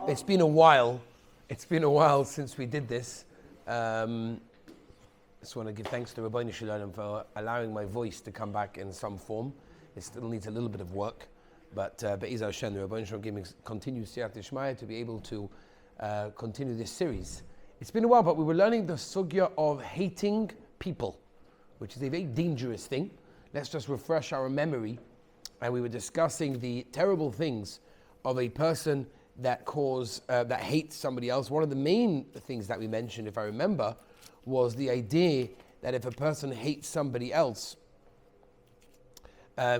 It's been a while. It's been a while since we did this. Just want to give thanks to Bein for allowing my voice to come back in some form. It still needs a little bit of work, but Be'ez Hashem, the Bein gave me continued Siyat Ishmael to be able to continue this series. It's been a while, but we were learning the sugya of hating people, which is a very dangerous thing. Let's just refresh our memory. And we were discussing the terrible things of a person that hates somebody else. One of the main things that we mentioned, if I remember, was the idea that if a person hates somebody else,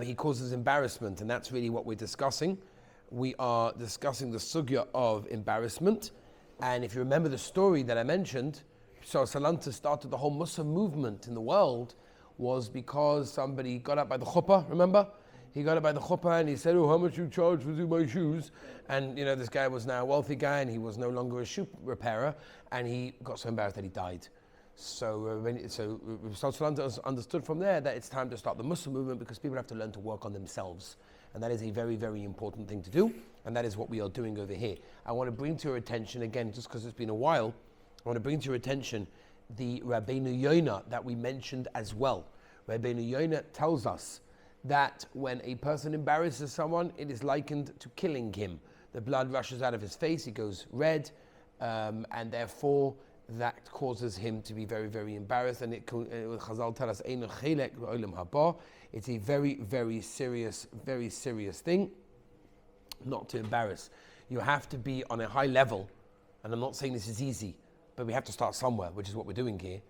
he causes embarrassment, and that's really what we're discussing. We are discussing the sugya of embarrassment, and if you remember the story that I mentioned, so Salanta started the whole Muslim movement in the world was because somebody got up by the chuppah, remember? He got up by the chuppah and he said, "Oh, how much you charge for my shoes?" And this guy was now a wealthy guy and he was no longer a shoe repairer, and he got so embarrassed that he died. So Salanta understood from there that it's time to start the Muslim movement because people have to learn to work on themselves. And that is a very, very important thing to do. And that is what we are doing over here. I want to bring to your attention, again, just because it's been a while, I want to bring to your attention the Rabbeinu Yonah that we mentioned as well. Rabbeinu Yonah tells us that when a person embarrasses someone, it is likened to killing him. The blood rushes out of his face, he goes red, and therefore that causes him to be very, very embarrassed. And Chazal tell us, it's a very, very serious thing not to embarrass. You have to be on a high level, and I'm not saying this is easy, but we have to start somewhere, which is what we're doing here,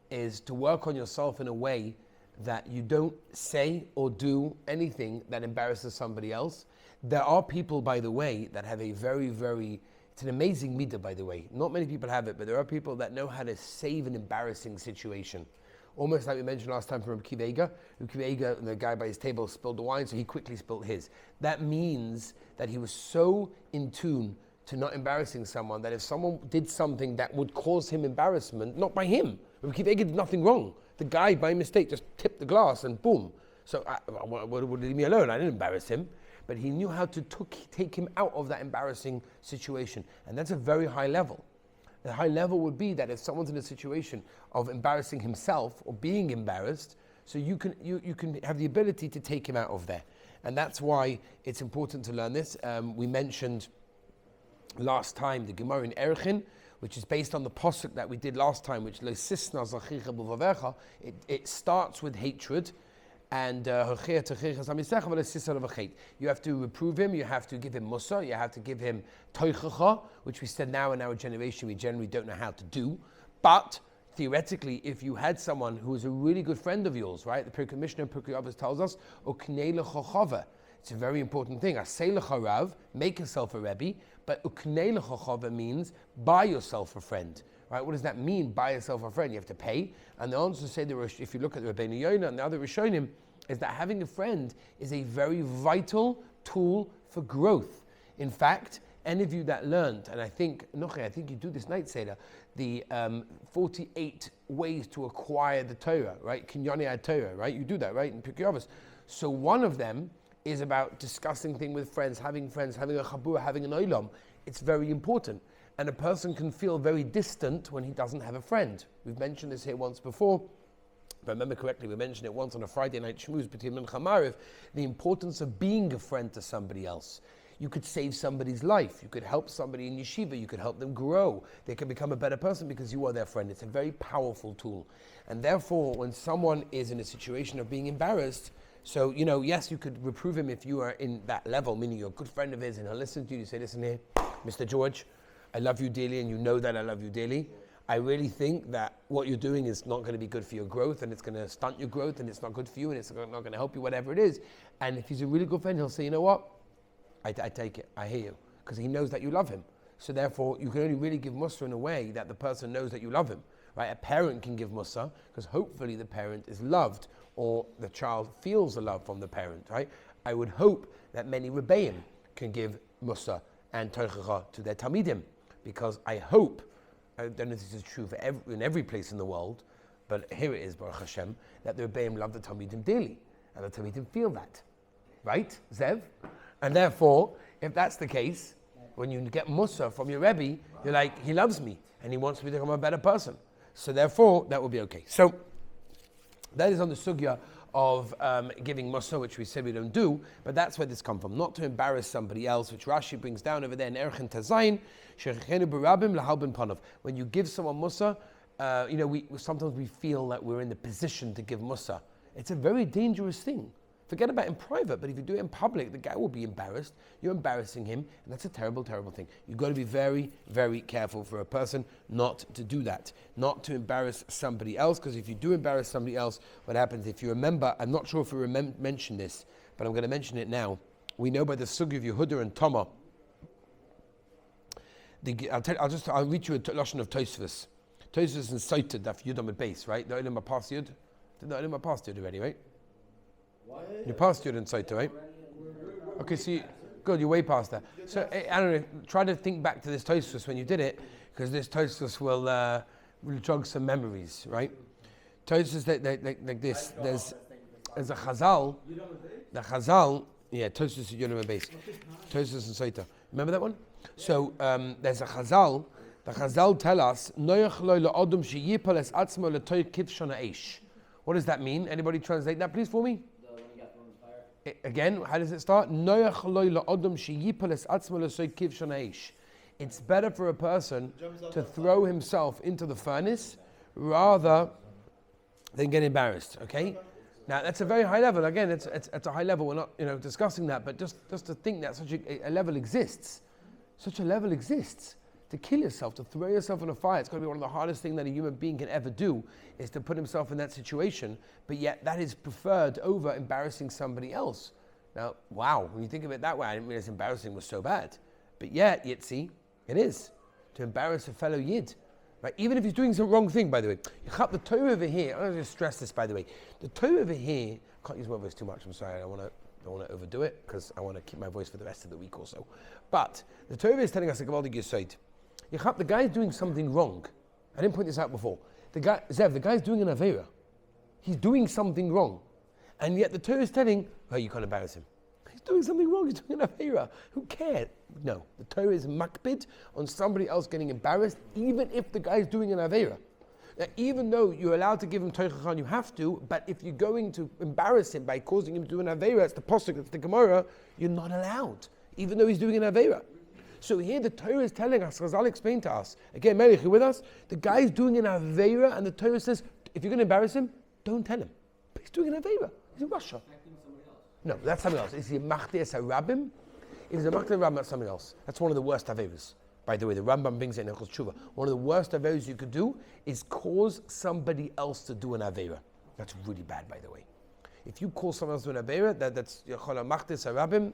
is to work on yourself in a way that you don't say or do anything that embarrasses somebody else. There are people, by the way, that have a very, very, it's an amazing midah, by the way. Not many people have it, but there are people that know how to save an embarrassing situation. Almost like we mentioned last time from Rabbi Kiva Eiger, the guy by his table spilled the wine, so he quickly spilled his. That means that he was so in tune to not embarrassing someone that if someone did something that would cause him embarrassment, not by him, Rabbi Kiva Eiger did nothing wrong. The guy, by mistake, just tipped the glass and boom. So would leave me alone. I didn't embarrass him. But he knew how to take him out of that embarrassing situation. And that's a very high level. The high level would be that if someone's in a situation of embarrassing himself or being embarrassed, so you can have the ability to take him out of there. And that's why it's important to learn this. We mentioned last time the Gemara in Erchin, which is based on the pasuk that we did last time, which it starts with hatred, and you have to reprove him, you have to give him musa, you have to give him toichacha, which we said now in our generation we generally don't know how to do. But theoretically, if you had someone who was a really good friend of yours, right? The Pirkei Mishnah and Pirkei Avos tells us, uknei lecha. It's a very important thing. Asay lecha rav, make yourself a rebbe, but uknei lecha means buy yourself a friend. Right? What does that mean, buy yourself a friend? You have to pay. And the answer to say, if you look at the Rabbeinu Yonah and the other Rishonim, is that having a friend is a very vital tool for growth. In fact, any of you that learned, and I think you do this night Seder, the 48 ways to acquire the Torah, right? Kinyani Torah, right? You do that, right? In Pirkei Avos. So one of them is about discussing things with friends, having a chabura, having an olam. It's very important. And a person can feel very distant when he doesn't have a friend. We've mentioned this here once before. If I remember correctly, we mentioned it once on a Friday night shmooze between Mincha and Mariv, the importance of being a friend to somebody else. You could save somebody's life. You could help somebody in yeshiva. You could help them grow. They can become a better person because you are their friend. It's a very powerful tool. And therefore, when someone is in a situation of being embarrassed, so, yes, you could reprove him if you are in that level, meaning you're a good friend of his and he'll listen to you. You say, "Listen here, Mr. George, I love you dearly and you know that I love you dearly. I really think that what you're doing is not going to be good for your growth and it's going to stunt your growth and it's not good for you and it's not going to help you, whatever it is." And if he's a really good friend, he'll say, "You know what? I take it. I hear you." Because he knows that you love him. So therefore, you can only really give mussar in a way that the person knows that you love him. Right? A parent can give mussar because hopefully the parent is loved or the child feels the love from the parent. Right? I would hope that many rebbeim can give mussar and toichacha to their talmidim. Because I hope, I don't know if this is true in every place in the world, but here it is, Baruch Hashem, that the Rebbeim love the Talmidim dearly, and the Talmidim feel that. Right, Zev? And therefore, if that's the case, When you get Musa from your Rebbe, you're like, he loves me and he wants me to become a better person. So therefore, that will be okay. So that is on the sugya of giving Musa, which we said we don't do, but that's where this comes from. Not to embarrass somebody else, which Rashi brings down over there in Erchen Tazayin, Shechenu Barabim Lahalbin Panav. When you give someone Musa, sometimes we feel that we're in the position to give Musa. It's a very dangerous thing. Forget about in private, but if you do it in public, the guy will be embarrassed. You're embarrassing him, and that's a terrible, terrible thing. You've got to be very, very careful for a person not to do that, not to embarrass somebody else, because if you do embarrass somebody else, what happens, if you remember, I'm not sure if we mentioned this, but I'm going to mention it now. We know by the Sugi of Yehuda and Toma, I'll read you a lashon of Tosfos. Tosfos and cited that Yudam at base, right? The Olam past Yud. The Olam past Yud already, right? You passed Yud and Saita, right? Okay, so good, you're way past that. So I don't know. Try to think back to this Tosfos when you did it, because this Tosfos will jog some memories, right? Tosfos like this. There's a Chazal. The Chazal, yeah, Tosfos and Yudam at base. Tosfos and Saita. Remember that one? So there's a Chazal. The Chazal tell us, what does that mean? Anybody translate that, please, for me? Again, how does it start? It's better for a person to throw himself into the furnace rather than get embarrassed. Okay? Now that's a very high level. Again, it's a high level. We're not discussing that, but just to think that such a level exists. Such a level exists. To kill yourself, to throw yourself in a fire, it's going to be one of the hardest things that a human being can ever do, is to put himself in that situation, but yet that is preferred over embarrassing somebody else. Now, wow, when you think of it that way, I didn't realize embarrassing was so bad. But yet, Yitzi, it is. To embarrass a fellow Yid. Right? Even if he's doing some wrong thing, by the way. The Torah over here, I'm going to just stress this, by the way. The Torah over here, I can't use my voice too much, I'm sorry, I don't want to overdo it, because I want to keep my voice for the rest of the week also. But the Torah is telling us a Gavaldig Yesod. The guy is doing something wrong. I didn't point this out before. The guy is doing an Aveira. He's doing something wrong. And yet the Torah is telling, oh, you can't embarrass him. He's doing something wrong, he's doing an Aveira. Who cares? No, the Torah is makbid on somebody else getting embarrassed, even if the guy is doing an Aveira. Now, even though you're allowed to give him Toichachan, you have to, but if you're going to embarrass him by causing him to do an Aveira, it's the Pasuk, it's the Gemara, you're not allowed, even though he's doing an Aveira. So here the Torah is telling us, Chazal explained to us, again, Melech, you with us? The guy is doing an Aveira, and the Torah says, if you're going to embarrass him, don't tell him. But he's doing an Aveira. He's in Russia. No, that's something else. Is he a Machtes HaRabim? If he's a Machtes HaRabim, that's something else. That's one of the worst Aveiras. By the way, the Rambam brings it in Echos Tshuva. One of the worst Aveiras you could do is cause somebody else to do an Aveira. That's really bad, by the way. If you cause someone else to do an Aveira, that's Yechol Machtes HaRabim.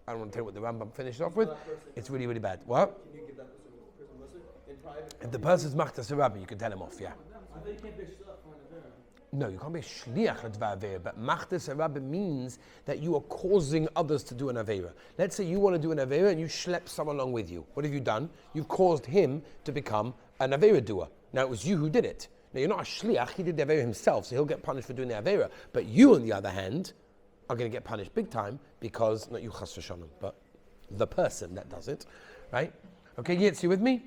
I don't want to tell you what the Rambam finished off with. It's really, really bad. What? Can you give that person Musa in private? If the person's Machtes HaRabim, you can tell him off, yeah. I think you can't be a shliach for an Aveira. No, you can't be a shliach l'dvar Aveira, but Machtes HaRabim means that you are causing others to do an Aveira. Let's say you want to do an Aveira and you schlep someone along with you. What have you done? You've caused him to become an Aveira doer. Now it was you who did it. Now you're not a shliach, he did the Aveira himself, so he'll get punished for doing the Aveira. But you, on the other hand, are going to get punished big time because, not you chas v'shalom, but the person that does it, right? Okay, Yitz, you with me?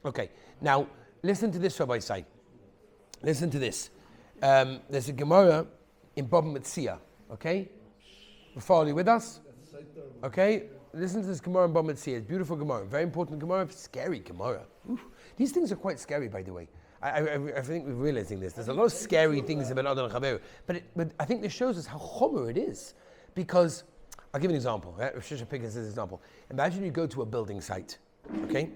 Okay, now listen to this, Rabbi Say. Listen to this. There's a Gemara in Bava Metzia, okay? Are you with us? Okay, listen to this Gemara in Bava Metzia. It's beautiful Gemara, very important Gemara, scary Gemara. Oof. These things are quite scary, by the way. I think we're realizing this. There's a lot of scary things about Adon Chaveru, but I think this shows us how chomer it is. Because, I'll give you an example. Right? Shisha Pick is this example. Imagine you go to a building site, okay?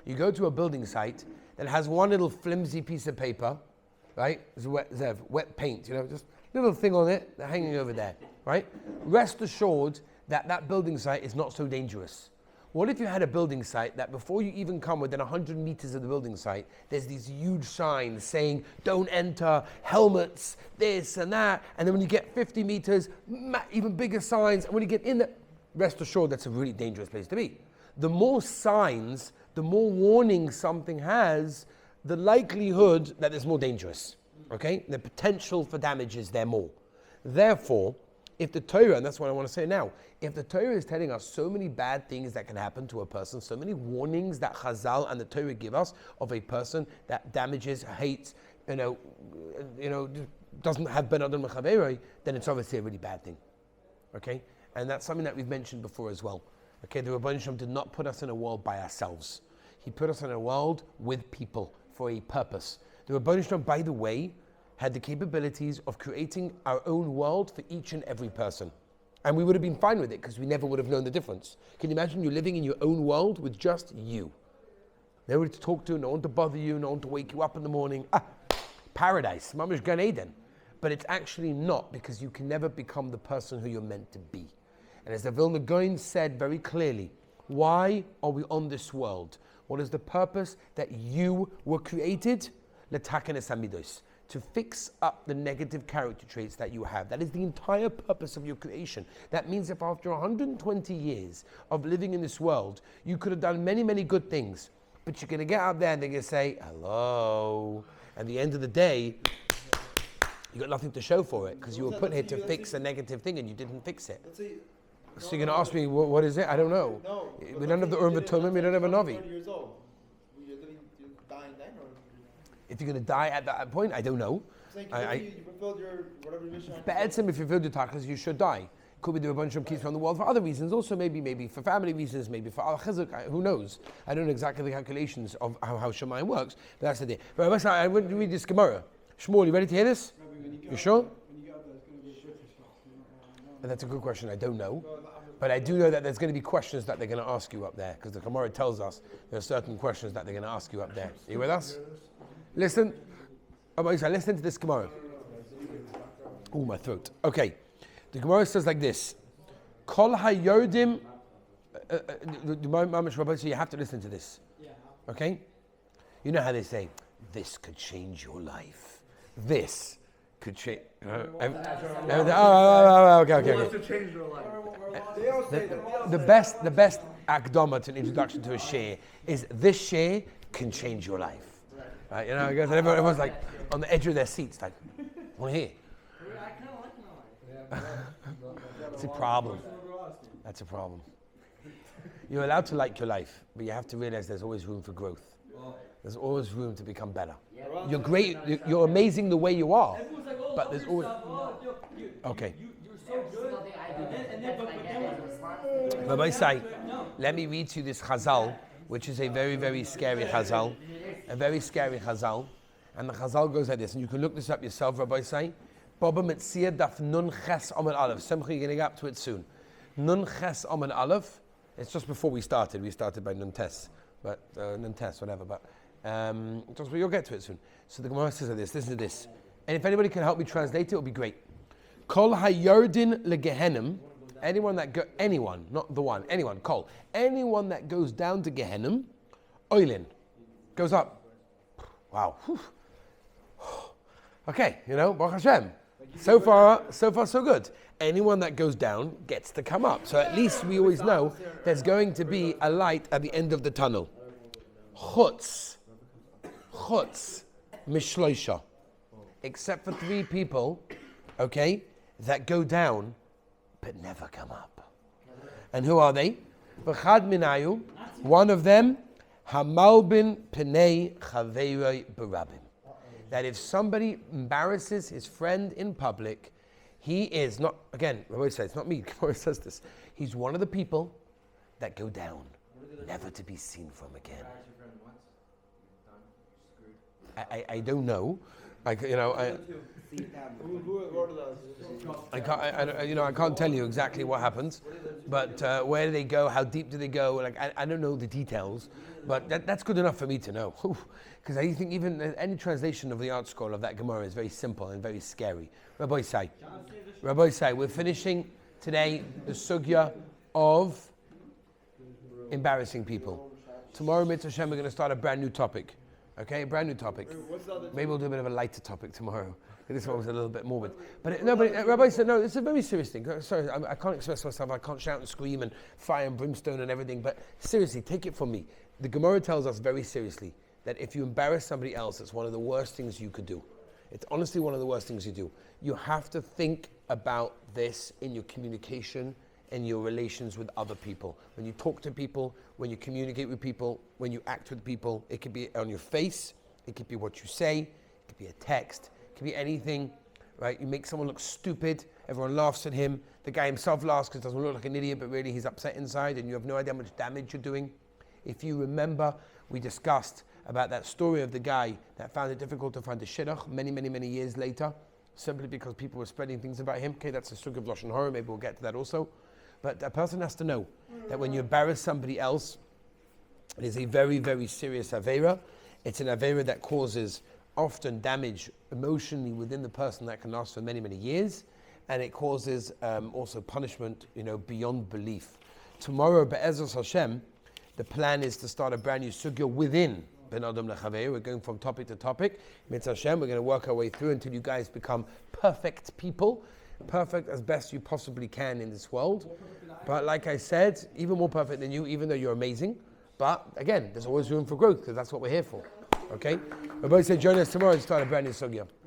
You go to a building site that has one little flimsy piece of paper, right? It's wet paint, just little thing on it, hanging over there, right? Rest assured that that building site is not so dangerous. What if you had a building site that before you even come within 100 meters of the building site, there's these huge signs saying, don't enter, helmets, this and that, and then when you get 50 meters, even bigger signs, and when you get in there, rest assured that's a really dangerous place to be. The more signs, the more warning something has, the likelihood that it's more dangerous, okay? The potential for damage is there more. Therefore, If the Torah, and that's what I want to say now, if the Torah is telling us so many bad things that can happen to a person, so many warnings that Chazal and the Torah give us of a person that damages, hates, doesn't have ben adam mechaveroi, then it's obviously a really bad thing. Okay? And that's something that we've mentioned before as well. Okay, the Rebbeinu Shalom did not put us in a world by ourselves. He put us in a world with people for a purpose. The Rebbeinu Shalom, by the way, had the capabilities of creating our own world for each and every person. And we would have been fine with it because we never would have known the difference. Can you imagine you living in your own world with just you? Nobody to talk to, no one to bother you, no one to wake you up in the morning. Paradise, Mamash Gan Eden. But it's actually not, because you can never become the person who you're meant to be. And as the Vilna Gaon said very clearly, why are we on this world? What is the purpose that you were created? L'taken es hamidos, to fix up the negative character traits that you have. That is the entire purpose of your creation. That means if after 120 years of living in this world, you could have done many, many good things, but you're going to get out there and they're going to say, hello. At the end of the day, you got nothing to show for it because you were put here to fix a negative thing and you didn't fix it. So you're going to ask me, what is it? I don't know. No. We don't have the Urim V'Tumim, we don't have a Navi. Years old. You're dying then, or? If you're going to die at that point, I don't know. You fulfilled your whatever mission. Be'etzim, if you fulfilled your tachlis, you should die. Could be the Rebbeinu Shalom keeps you on the world for other reasons. Also, maybe for family reasons, maybe for al chizuk. Who knows? I don't know exactly the calculations of how Shemayim works, but that's the day. But I went to read this Gemara. Shmuel, you ready to hear this? You sure? That's a good question. I don't know. But I do know that there's going to be questions that they're going to ask you up there, because the Gemara tells us there are certain questions that they're going to ask you up there. Are you with us? Listen. Listen to this Gemara. Oh, my throat. Okay. The Gemara says like this. Kol hayodim. So you have to listen to this. Okay? You know how they say, this could change your life. This could change. Okay. The best akdama to an introduction to a share is this share can change your life. Right? You know, because everyone's like on the edge of their seats, like, want to hear? It's a problem. That's a problem. You're allowed to like your life, but you have to realize there's always room for growth. There's always room to become better. You're great. You're amazing the way you are, but there's always. Okay. You're so good. Rabbi Say, let me read to you this Chazal, which is a very, very scary Chazal, a very scary Chazal, and the Chazal goes like this, and you can look this up yourself, Rabbi Say. Baba Metzia Daf Nun Ches Amud Aleph. Simcha, you're going to get up to it soon. Nun Ches Amud Aleph. It's just before we started. We started by Nun Tes, but Nun Tes, whatever. But you'll get to it soon. So the Gemara says like this. Listen to this. And if anybody can help me translate it, it would be great. Kol hayardin legehenim. Anyone, not the one. Anyone. Kol. Anyone that goes down to Gehenim, oilin, goes up. Wow. Whew. Okay, Baruch Hashem. So far, so good. Anyone that goes down gets to come up. So at least we always know there's going to be a light at the end of the tunnel. Chutz, mishloisha. Except for 3 people, okay, that go down but never come up. And who are they? V'chad minayu. One of them, hamalbin penei chaveiroi barabim. That if somebody embarrasses his friend in public, he is not, again, Rabbi says, it's not me, Rabbi says this, he's one of the people that go down, never to be seen from again. I don't know. I can't tell you exactly what happens, but where do they go? How deep do they go? Like I don't know the details, but that's good enough for me to know. Because I think even any translation of the art scroll of that Gemara is very simple and very scary. Rabbi Say, we're finishing today the sugya of embarrassing people. Tomorrow, Mitzvah Hashem, we're going to start a brand new topic. Okay, a brand new topic. Maybe we'll do a bit of a lighter topic tomorrow. This one was a little bit morbid. But Rabbi said, no, it's a very serious thing. Sorry, I can't express myself. I can't shout and scream and fire and brimstone and everything. But seriously, take it from me. The Gemara tells us very seriously that if you embarrass somebody else, it's one of the worst things you could do. It's honestly one of the worst things you do. You have to think about this in your communication and your relations with other people. When you talk to people, when you communicate with people, when you act with people, it could be on your face, it could be what you say, it could be a text, it could be anything, right? You make someone look stupid, everyone laughs at him, the guy himself laughs because he doesn't look like an idiot, but really he's upset inside and you have no idea how much damage you're doing. If you remember, we discussed about that story of the guy that found it difficult to find a shidduch many years later, simply because people were spreading things about him. Okay, that's a sug of Lashon Hara, maybe we'll get to that also. But a person has to know that when you embarrass somebody else, it is a very serious Aveira. It's an Aveira that causes often damage emotionally within the person that can last for many years. And it causes also punishment, beyond belief. Tomorrow, Be'ezus Hashem, the plan is to start a brand new sugya within Ben Adam Lechaveir. We're going from topic to topic. Mitzvah Hashem, we're going to work our way through until you guys become perfect people. Perfect as best you possibly can in this world. But like I said, even more perfect than you, even though you're amazing. But again, there's always room for growth because that's what we're here for. Okay? We're both say join us tomorrow to start a brand new sugya.